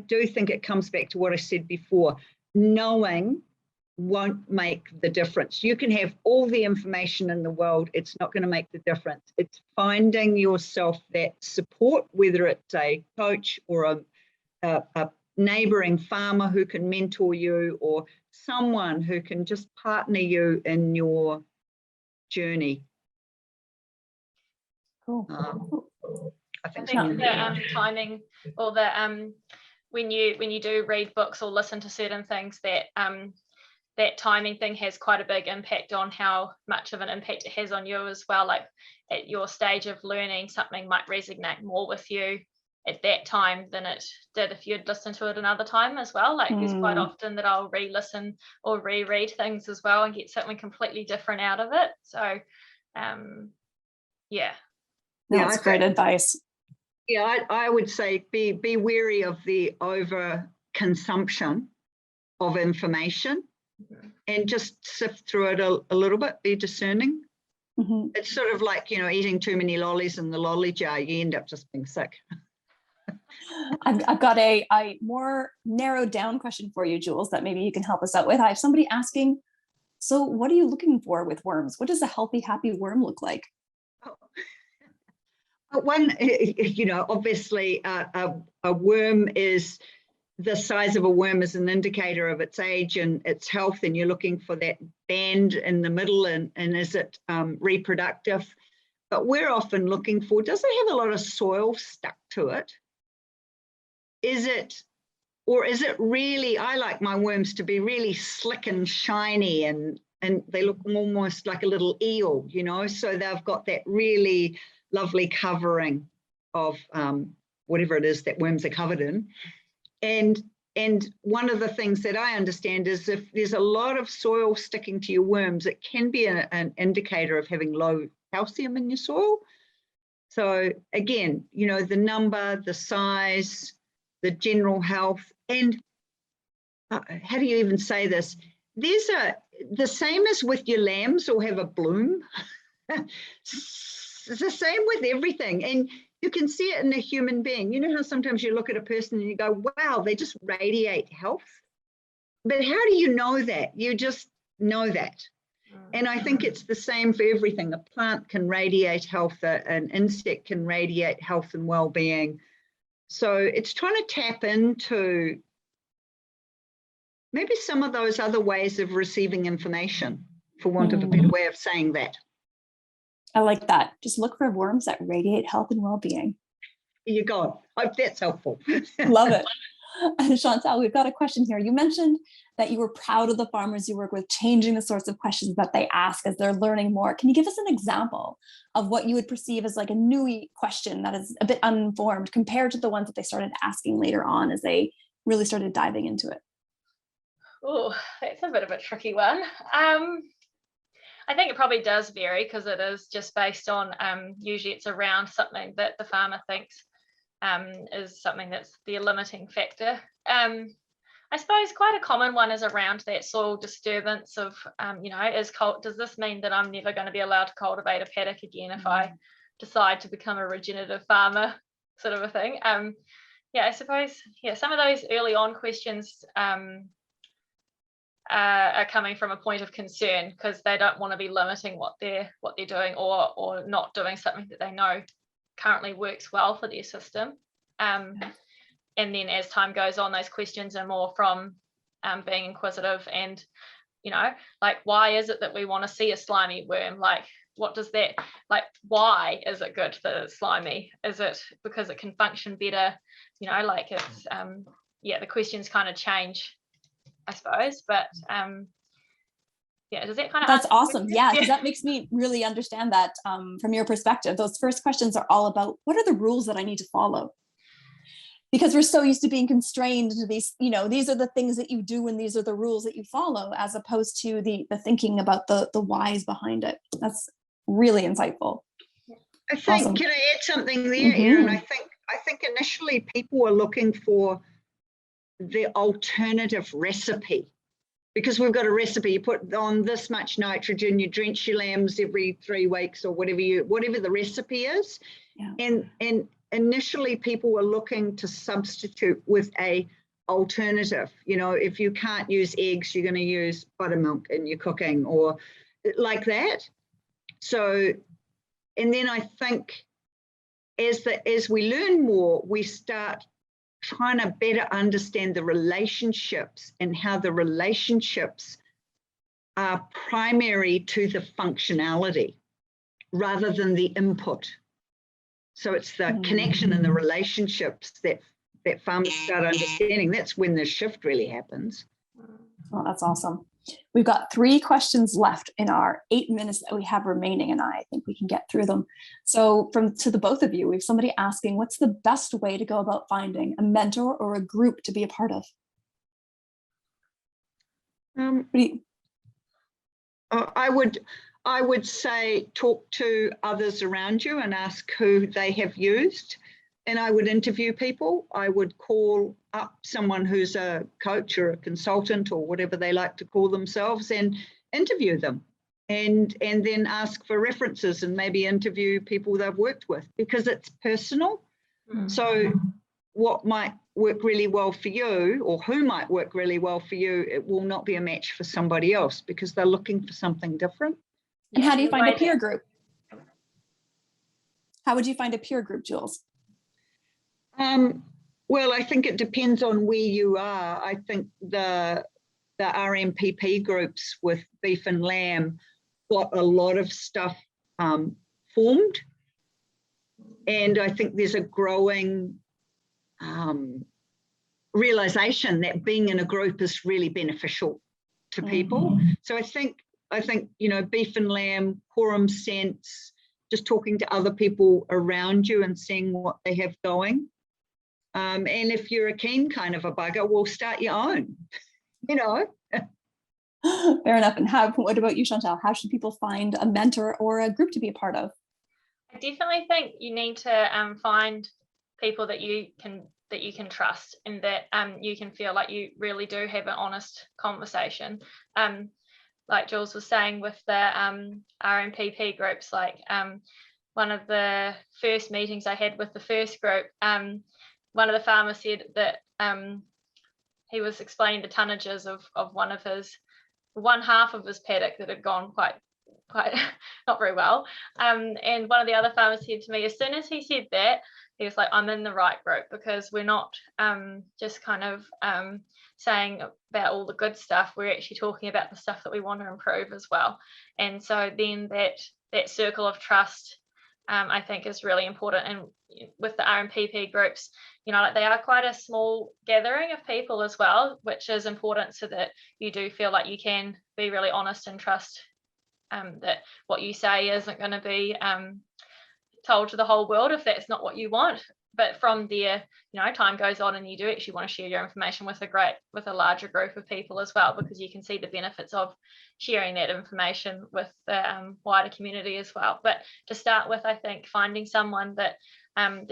do think it comes back to what I said before. Knowing won't make the difference. You can have all the information in the world, it's not going to make the difference. It's finding yourself that support, whether it's a coach or a neighboring farmer who can mentor you, or someone who can just partner you in your journey. Cool. I think the timing, or the when you do read books or listen to certain things, that that timing thing has quite a big impact on how much of an impact it has on you as well. Like at your stage of learning, something might resonate more with you at that time than it did if you'd listened to it another time as well. Like there's quite often that I'll re-listen or reread things as well and get something completely different out of it. So yeah. That's great advice. Yeah, I would say be wary of the over consumption of information, and just sift through it a little bit, be discerning. It's sort of like, eating too many lollies in the lolly jar, you end up just being sick. I've got a more narrowed down question for you, Jules, that maybe you can help us out with. I have somebody asking, so what are you looking for with worms? What does a healthy, happy worm look like? One, obviously a worm is, the size of a worm is an indicator of its age and its health, and you're looking for that band in the middle, and is it reproductive? But we're often looking for, does it have a lot of soil stuck to it? Is it really, I like my worms to be really slick and shiny, and they look almost like a little eel, so they've got that really lovely covering of whatever it is that worms are covered in. And one of the things that I understand is if there's a lot of soil sticking to your worms, it can be an indicator of having low calcium in your soil. So again, the number, the size, the general health, and how do you even say this? The same as with your lambs, or have a bloom. It's the same with everything. And you can see it in a human being. You know how sometimes you look at a person and you go, wow, they just radiate health. But how do you know that? You just know that. And I think it's the same for everything. A plant can radiate health, an insect can radiate health and well-being. So it's trying to tap into maybe some of those other ways of receiving information, for want of a better way of saying that. I like that. Just look for worms that radiate health and well-being. Here you go. Hope that's helpful. Love it. And Chantelle, we've got a question here. You mentioned that you were proud of the farmers you work with changing the sorts of questions that they ask as they're learning more. Can you give us an example of what you would perceive as like a new question that is a bit uninformed compared to the ones that they started asking later on as they really started diving into it? Oh, that's a bit of a tricky one. I think it probably does vary, because it is just based on, usually it's around something that the farmer thinks is something that's the limiting factor. I suppose quite a common one is around that soil disturbance of, does this mean that I'm never going to be allowed to cultivate a paddock again if I decide to become a regenerative farmer, sort of a thing. I suppose, some of those early on questions are coming from a point of concern, because they don't want to be limiting what they're doing, or not doing something that they know currently works well for their system. And then as time goes on, those questions are more from being inquisitive, and like, why is it that we want to see a slimy worm? Like, what does that, like, why is it good for slimy? Is it because it can function better? Like, it's the questions kind of change, I suppose. But Yeah, does that kind of That's answer your awesome. question? Yeah, because that makes me really understand that from your perspective. Those first questions are all about what are the rules that I need to follow? Because we're so used to being constrained to these, these are the things that you do and these are the rules that you follow, as opposed to the thinking about the whys behind it. That's really insightful. I think, Awesome. Can I add something there, Erin? I think initially people were looking for the alternative recipe, because we've got a recipe. You put on this much nitrogen, you drench your lambs every 3 weeks or whatever the recipe is. Yeah. And initially people were looking to substitute with a alternative. If you can't use eggs, you're going to use buttermilk in your cooking or like that. So, and then I think as we learn more, we start trying to better understand the relationships and how the relationships are primary to the functionality rather than the input. So it's the connection and the relationships that farmers start understanding. That's when the shift really happens. Well, that's awesome. We've got 3 questions left in our 8 minutes that we have remaining, and I think we can get through them. So to the both of you, we have somebody asking, what's the best way to go about finding a mentor or a group to be a part of? I would say talk to others around you and ask who they have used. And I would interview people. I would call up someone who's a coach or a consultant or whatever they like to call themselves and interview them, and then ask for references and maybe interview people they've worked with, because it's personal. So what might work really well for you, or who might work really well for you, it will not be a match for somebody else because they're looking for something different. And how do you find a peer group? How would you find a peer group, Jules? Well, I think it depends on where you are. I think the RMPP groups with beef and lamb got a lot of stuff formed. And I think there's a growing realization that being in a group is really beneficial to people. So I think, beef and lamb, quorum sense, just talking to other people around you and seeing what they have going. And if you're a keen kind of a bugger, well, start your own, Fair enough. And what about you, Chantelle? How should people find a mentor or a group to be a part of? I definitely think you need to find people that you can trust, and that you can feel like you really do have an honest conversation. Like Jules was saying with the RMPP groups, like one of the first meetings I had with the first group, one of the farmers said that he was explaining the tonnages of one half of his paddock that had gone quite not very well. And one of the other farmers said to me, as soon as he said that, he was like, I'm in the right group, because we're not just kind of saying about all the good stuff, we're actually talking about the stuff that we want to improve as well. And so then that circle of trust, I think, is really important. And with the RMPP groups, like they are quite a small gathering of people as well, which is important, so that you do feel like you can be really honest and trust that what you say isn't going to be told to the whole world if that's not what you want. But from there, time goes on and you do actually want to share your information with a larger group of people as well, because you can see the benefits of sharing that information with the wider community as well. But to start with, I think finding someone that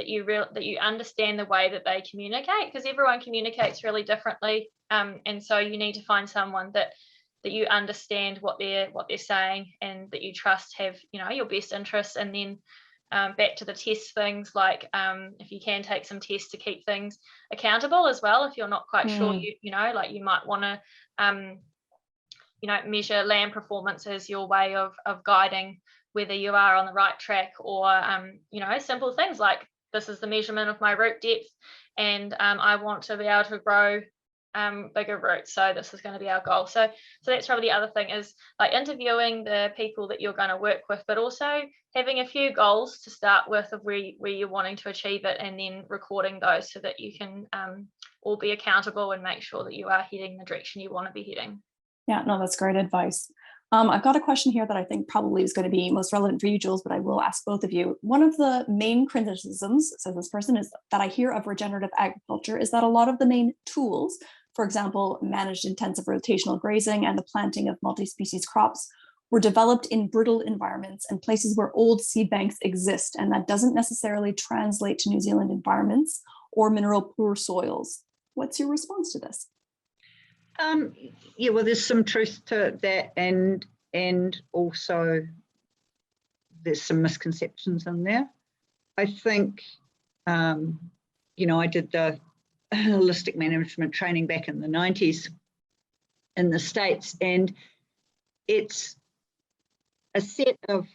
you understand the way that they communicate, because everyone communicates really differently, and so you need to find someone that you understand what they're saying, and that you trust have your best interests. And then back to the test things, like if you can take some tests to keep things accountable as well, if you're not quite sure, like you might want to measure lamb performance as your way of guiding whether you are on the right track, or simple things like, this is the measurement of my root depth, and I want to be able to grow bigger roots, so this is going to be our goal. So that's probably the other thing, is like interviewing the people that you're going to work with, but also having a few goals to start with of where you're wanting to achieve it, and then recording those so that you can all be accountable and make sure that you are heading the direction you want to be heading. Yeah, no, that's great advice. I've got a question here that I think probably is going to be most relevant for you, Jules, but I will ask both of you. One of the main criticisms, says this person, is that I hear of regenerative agriculture is that a lot of the main tools, for example, managed intensive rotational grazing and the planting of multi-species crops, were developed in brittle environments and places where old seed banks exist, and that doesn't necessarily translate to New Zealand environments or mineral poor soils. What's your response to this? Yeah, well, there's some truth to that, and also there's some misconceptions in there. I think, you know, I did the holistic management training back in the 90s in the States, and it's a set of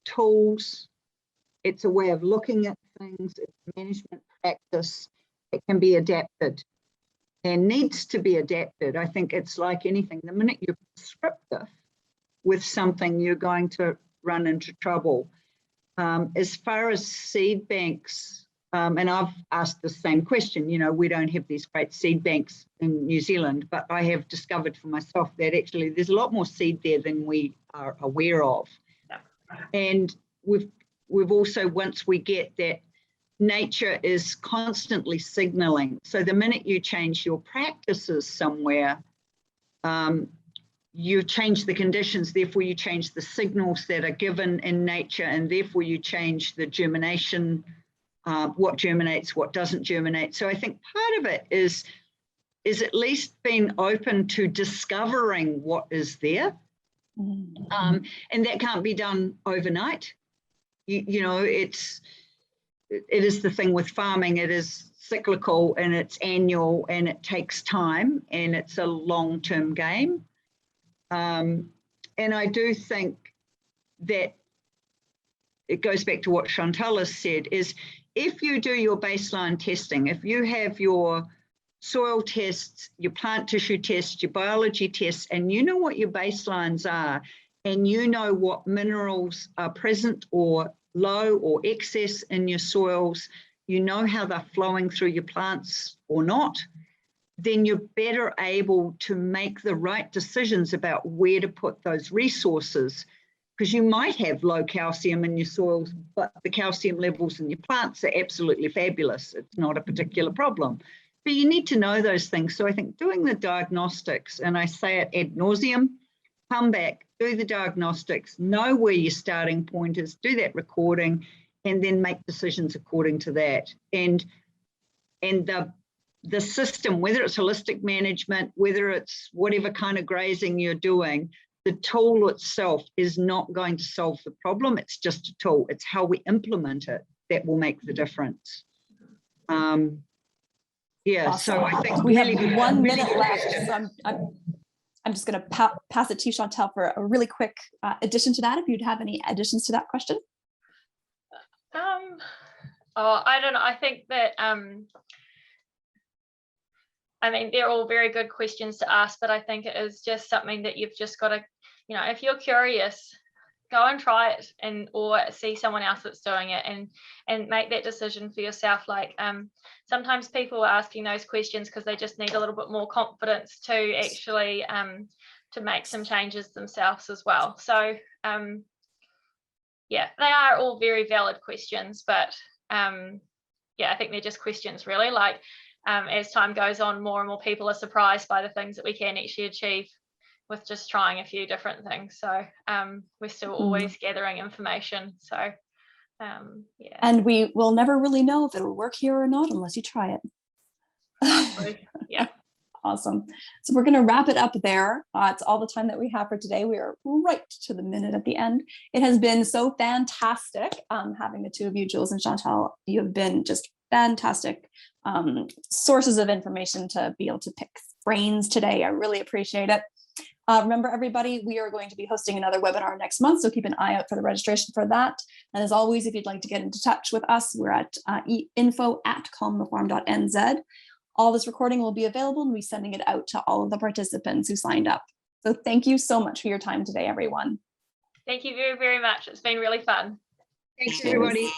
tools, it's a way of looking at things, it's management practice. It can be adapted and needs to be adapted. I think it's like anything. The minute you're prescriptive with something, you're going to run into trouble. As far as seed banks, and I've asked the same question, you know, we don't have these great seed banks in New Zealand, but I have discovered for myself that actually there's a lot more seed there than we are aware of. And we've also, once we get that, nature is constantly signaling. So the minute you change your practices somewhere, you change the conditions, therefore you change the signals that are given in nature, and therefore you change the germination, what germinates, what doesn't germinate. So I think part of it is at least being open to discovering what is there. And that can't be done overnight. You know, it is the thing with farming, it is cyclical and it's annual and it takes time and it's a long-term game. And I do think that it goes back to what Chantelle has said, is if you do your baseline testing, if you have your soil tests, your plant tissue tests, your biology tests, and you know what your baselines are, and you know what minerals are present or low or excess in your soils, you know how they're flowing through your plants or not, then you're better able to make the right decisions about where to put those resources, because you might have low calcium in your soils, but the calcium levels in your plants are absolutely fabulous. It's not a particular problem. But you need to know those things. So I think doing the diagnostics, and I say it ad nauseum, come back, do the diagnostics, know where your starting point is, do that recording, and then make decisions according to that. And the system, whether it's holistic management, whether it's whatever kind of grazing you're doing, the tool itself is not going to solve the problem. It's just a tool. It's how we implement it that will make the difference. Yeah, awesome. So I think we really have 1 minute left. So I'm just going to pass it to you, Chantelle, for a really quick addition to that, if you'd have any additions to that question. I don't know. I think that, I mean, they're all very good questions to ask, but I think it is just something that you've just got to, you know, if you're curious, go and try it, and or see someone else that's doing it, and make that decision for yourself. Like sometimes people are asking those questions because they just need a little bit more confidence to actually to make some changes themselves as well. So yeah, they are all very valid questions, but yeah, I think they're just questions really. Like as time goes on, more and more people are surprised by the things that we can actually achieve with just trying a few different things. So we're still always gathering information. So yeah. And we will never really know if it'll work here or not unless you try it. Yeah. Awesome. So we're going to wrap it up there. It's all the time that we have for today. We are right to the minute at the end. It has been so fantastic having the two of you, Jules and Chantelle. You have been just fantastic sources of information to be able to pick brains today. I really appreciate it. Remember, everybody, we are going to be hosting another webinar next month, so keep an eye out for the registration for that. And as always, if you'd like to get into touch with us, we're at info@calmthefarm.nz. All this recording will be available, and we'll be sending it out to all of the participants who signed up. So thank you so much for your time today, everyone. Thank you very, very much. It's been really fun. Thanks, everybody.